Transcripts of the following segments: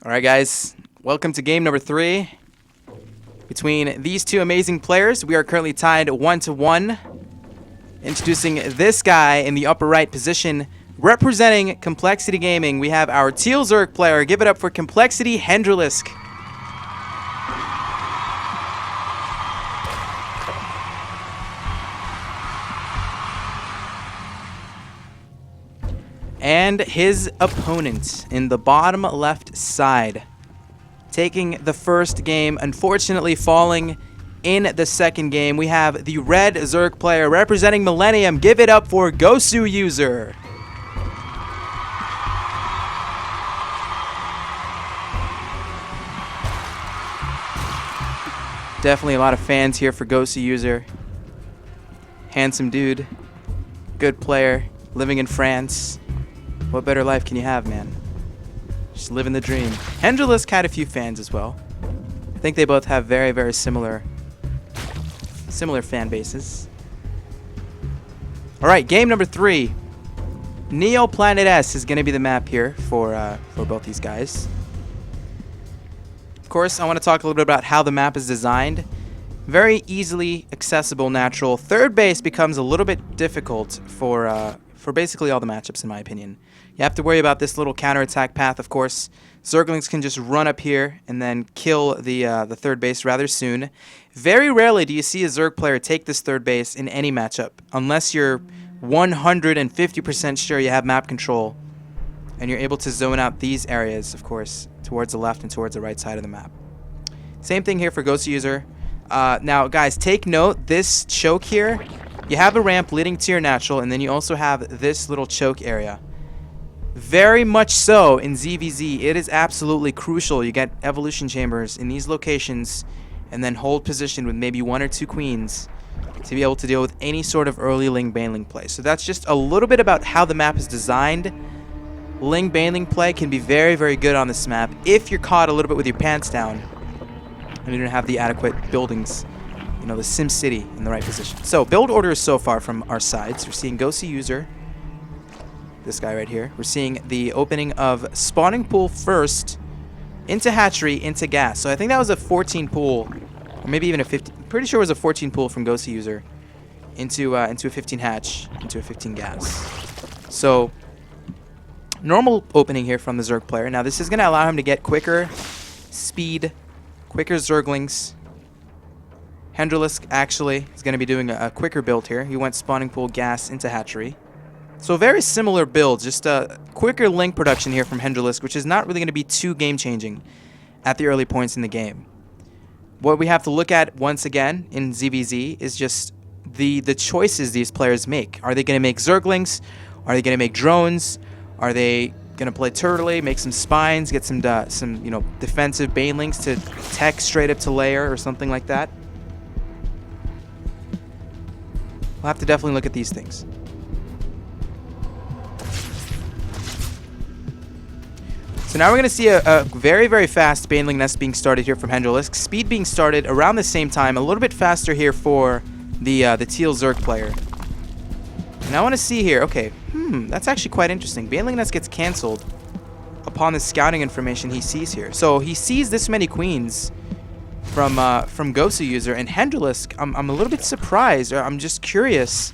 All right, guys, welcome to game number 3 between these two amazing players. We are currently tied 1-1. Introducing this guy in the upper right position, representing Complexity Gaming, we have our Teal Zerg player. Give it up for Complexity Hendralisk. And his opponent in the bottom left side, taking the first game, unfortunately falling in the second game. We have the red Zerg player representing Millennium. Give it up for Goswser. Definitely a lot of fans here for Goswser. Handsome dude, good player, living in France. What better life can you have, man? Just living the dream. Hendralisk had a few fans as well. I think they both have very, very similar fan bases. All right, game number 3. Neo Planet S is going to be the map here for both these guys. Of course, I want to talk a little bit about how the map is designed. Very easily accessible, natural. Third base becomes a little bit difficult for basically all the matchups, in my opinion. You have to worry about this little counterattack path, of course. Zerglings can just run up here and then kill the third base rather soon. Very rarely do you see a Zerg player take this third base in any matchup, unless you're 150% sure you have map control and you're able to zone out these areas, of course, towards the left and towards the right side of the map. Same thing here for Goswser. Now, guys, take note, this choke here, you have a ramp leading to your natural, and then you also have this little choke area. Very much so in ZVZ, it is absolutely crucial you get evolution chambers in these locations and then hold position with maybe 1 or 2 queens to be able to deal with any sort of early Ling Baneling play. So that's just a little bit about how the map is designed. Ling Baneling play can be very, very good on this map if you're caught a little bit with your pants down and you don't have the adequate buildings, you know, the Sim City in the right position. So build orders so far from our sides. We're seeing Goswser, this guy right here. We're seeing the opening of spawning pool first, into hatchery, into gas. So I think that was a 14 pool, or maybe even a 15. Pretty sure it was a 14 pool from Goswser into a 15 hatch, into a 15 gas. So normal opening here from the Zerg player. Now this is going to allow him to get quicker speed, quicker Zerglings. Hendralisk actually is going to be doing a quicker build here. He went spawning pool, gas, into hatchery. So very similar build, just a quicker link production here from Hendralisk, which is not really going to be too game-changing at the early points in the game. What we have to look at once again in ZVZ is just the choices these players make. Are they going to make Zerglings? Are they going to make drones? Are they going to play Turtley, make some spines, get some defensive banelings to tech straight up to layer or something like that? We'll have to definitely look at these things. So now we're going to see a very, very fast Baneling nest being started here from Hendralisk. Speed being started around the same time, a little bit faster here for the Teal Zerg player. And I want to see here, okay, that's actually quite interesting. Baneling nest gets canceled upon the scouting information he sees here. So he sees this many queens from Goswser, and Hendralisk, I'm a little bit surprised, or I'm just curious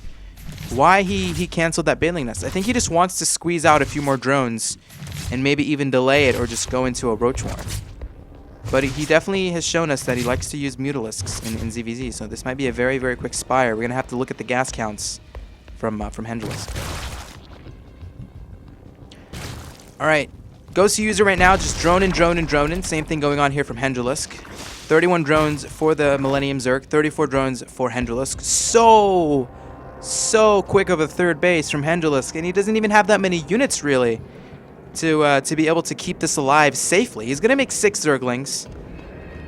why he canceled that Baneling nest. I think he just wants to squeeze out a few more drones and maybe even delay it or just go into a Roach Warren. But he definitely has shown us that he likes to use Mutalisks in ZVZ, so this might be a very, very quick spire. We're going to have to look at the gas counts from Hendralisk. Alright, Goswser right now just droning. Same thing going on here from Hendralisk. 31 drones for the Millennium Zerg, 34 drones for Hendralisk. So quick of a third base from Hendralisk, and he doesn't even have that many units really to be able to keep this alive safely. He's going to make 6 Zerglings.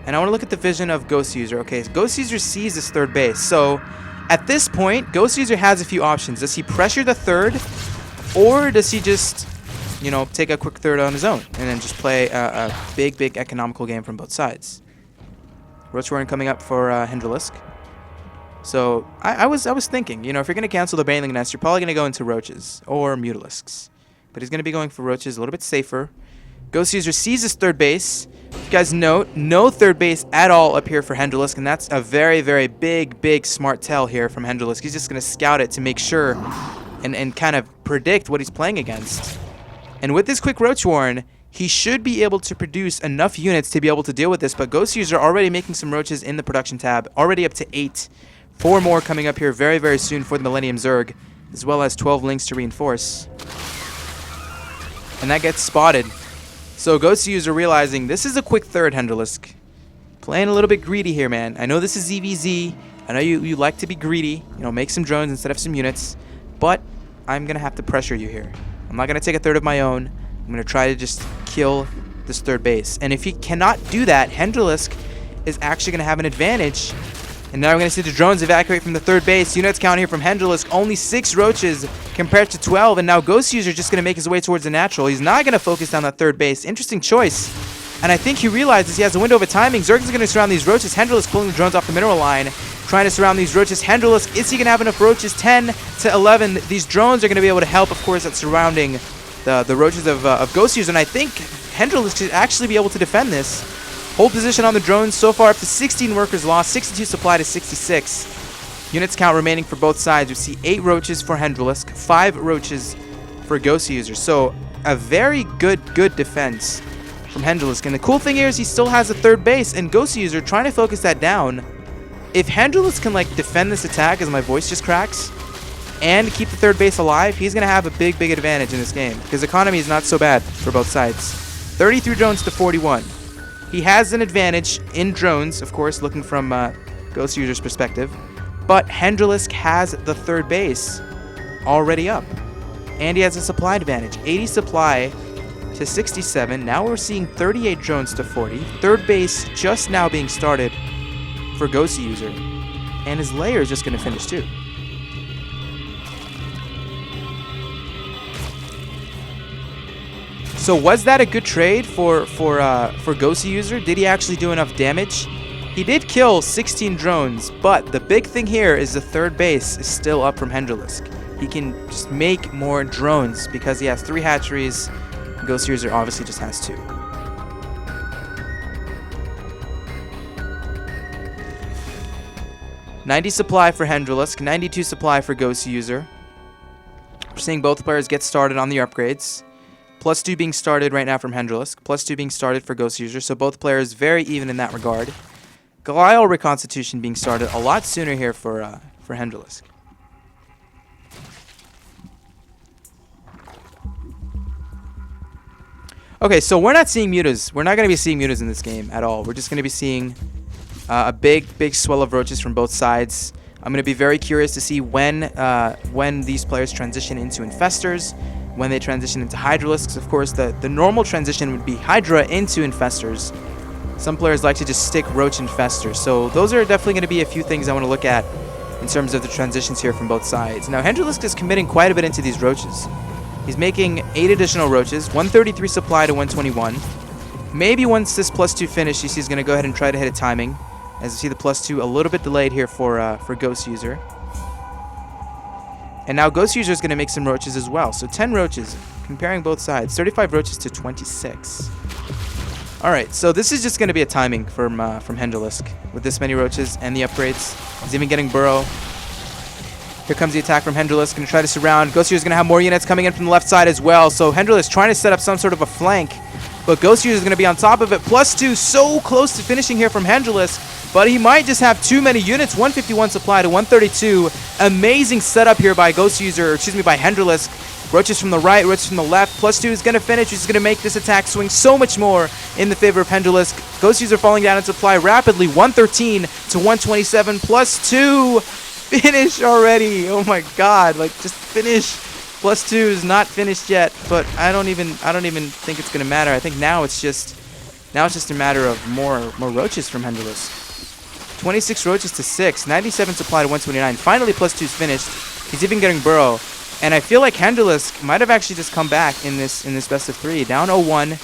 And I want to look at the vision of Goswser. Okay, Goswser sees this third base. So at this point, Goswser has a few options. Does he pressure the third, or does he just, you know, take a quick third on his own and then just play a big economical game from both sides? Roach Warren coming up for Hendralisk. So I was thinking, you know, if you're going to cancel the Baneling nest, you're probably going to go into Roaches or Mutalisks. But he's going to be going for Roaches, a little bit safer. Goswser sees his third base. If you guys note, no third base at all up here for Hendralisk, and that's a very, very big smart tell here from Hendralisk. He's just going to scout it to make sure and kind of predict what he's playing against. And with this quick Roach Warren, he should be able to produce enough units to be able to deal with this, but Goswser already making some roaches in the production tab, already up to 8. 4 more coming up here very, very soon for the Millennium Zerg, as well as 12 links to reinforce. And that gets spotted. So Goswser realizing this is a quick third, Hendralisk. Playing a little bit greedy here, man. I know this is ZVZ. I know you like to be greedy. You know, make some drones instead of some units. But I'm going to have to pressure you here. I'm not going to take a third of my own. I'm going to try to just kill this third base. And if he cannot do that, Hendralisk is actually going to have an advantage. And now we're going to see the drones evacuate from the third base. Units count here from Hendralisk. Only 6 roaches compared to 12. And now Goswser just going to make his way towards the natural. He's not going to focus down that third base. Interesting choice. And I think he realizes he has a window of timing. Zerg is going to surround these roaches. Hendralisk pulling the drones off the mineral line. Trying to surround these roaches. Hendralisk, is he going to have enough roaches? 10 to 11. These drones are going to be able to help, of course, at surrounding the roaches of Goswser. And I think Hendralisk should actually be able to defend this. Hold position on the drones. So far up to 16 workers lost. 62 supply to 66. Units count remaining for both sides. We see 8 roaches for Hendralisk. 5 roaches for Goswser. So a very good defense from Hendralisk. And the cool thing here is he still has a third base. And Goswser trying to focus that down. If Hendralisk can like defend this attack as my voice just cracks and keep the third base alive, he's going to have a big advantage in this game. Because economy is not so bad for both sides. 33 drones to 41. He has an advantage in drones, of course, looking from Goswser's perspective. But Hendralisk has the third base already up. And he has a supply advantage. 80 supply to 67. Now we're seeing 38 drones to 40. Third base just now being started for Goswser. And his layer is just going to finish too. So was that a good trade for Goswser? Did he actually do enough damage? He did kill 16 drones, but the big thing here is the third base is still up from Hendralisk. He can just make more drones because he has 3 hatcheries. Goswser obviously just has 2. $90 supply for Hendralisk, 92 supply for Goswser. We're seeing both players get started on the upgrades. +2 being started right now from Hendralisk. +2 being started for Goswser. So both players very even in that regard. Glial reconstitution being started a lot sooner here for Hendralisk. Okay, so we're not seeing mutas. We're not going to be seeing mutas in this game at all. We're just going to be seeing a big swell of roaches from both sides. I'm going to be very curious to see when these players transition into infestors, when they transition into Hydralisks. Of course, the normal transition would be Hydra into infestors. Some players like to just stick roach infestors. So those are definitely going to be a few things I want to look at in terms of the transitions here from both sides. Now, Hendralisk is committing quite a bit into these roaches. He's making 8 additional roaches, 133 supply to 121. Maybe once this +2 finishes, he's going to go ahead and try to hit a timing. As you see, the +2 a little bit delayed here for Goswser. And now Goswser is going to make some roaches as well. So 10 roaches, comparing both sides. 35 roaches to 26. All right, so this is just going to be a timing from Hendralisk with this many roaches and the upgrades. He's even getting burrow. Here comes the attack from Hendralisk. Going to try to surround. Goswser is going to have more units coming in from the left side as well. So Hendralisk trying to set up some sort of a flank. But Goswser is going to be on top of it. +2, so close to finishing here from Hendralisk. But he might just have too many units. 151 supply to 132. Amazing setup here by by Hendralisk. Roaches from the right, roaches from the left. +2 is going to finish. He's going to make this attack swing so much more in the favor of Hendralisk. Goswser falling down in supply rapidly. 113 to 127. +2. Finish already. Oh my god. Like, just finish. +2 is not finished yet, but I don't even think it's going to matter. I think now it's just a matter of more roaches from Hendralisk. 26 roaches to 6, 97 supply to 129. Finally, +2 is finished. He's even getting burrow, and I feel like Hendralisk might have actually just come back in this best of 3, down 0-1,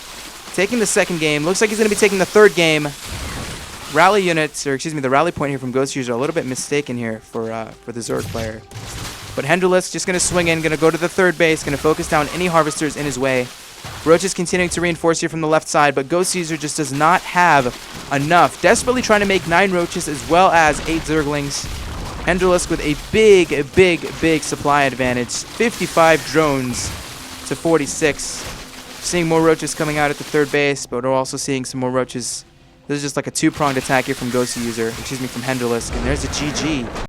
taking the second game. Looks like he's going to be taking the third game. Rally units, or the rally point here from Goswser are a little bit mistaken here for the Zerg player. But Hendralisk just going to swing in, going to go to the third base, going to focus down any harvesters in his way. Roaches continuing to reinforce here from the left side, but Goswser just does not have enough. Desperately trying to make 9 roaches as well as 8 zerglings. Hendralisk with a big supply advantage. 55 drones to 46. Seeing more roaches coming out at the third base, but we're also seeing some more roaches. This is just like a 2-pronged attack here from Goswser, from Hendralisk, and there's a GG.